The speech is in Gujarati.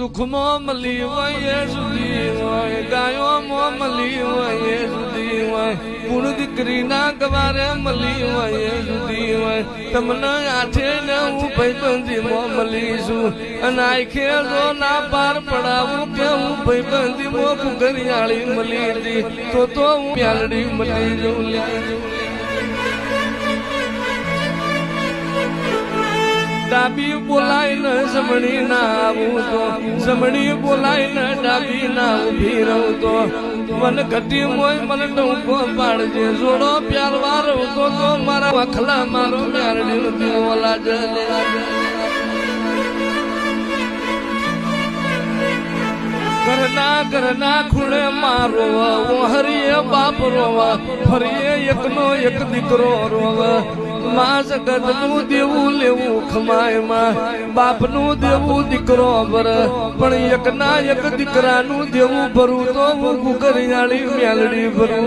દુઃખમાં મળી હોય એ સુધી હોય, ગાયોમાં મળી હોય એ સુધી હોય, ગુણ દીકરીના ગવારે મળી હોય એ સુધી હોય, તમને આઠે ને હું ભાઈબંધીમાં મળીશું, અને આખે જો ના પાર પડાવું કે હું ભાઈબંધીમાં કુકરિયાળી મળી હતી તો હું પ્યાલડી મળી જઉં. ડાબી બોલાય ને જમણી ના આવું તો, જમણી બોલાય ને ડાબી ના ઉભી રહું તો, મન ઘટી મોય મને ટૂંકો પાડજે, જોડો પ્યારવા રહું તો મારા વખલા મારો પ્યારડી દીવો લાજે. ઘરના ખૂણે મારો હરિયે બાપ રોવા, ફરીએ એકનો એક દીકરો રોવા, માં જગત નું દેવું લેવું ખમાય માં, બાપ નું દેવું દીકરો ભર, પણ એક ના એક દીકરા નું દેવું ભરું તો હું કુકરિયાળી મેલડી ભરું.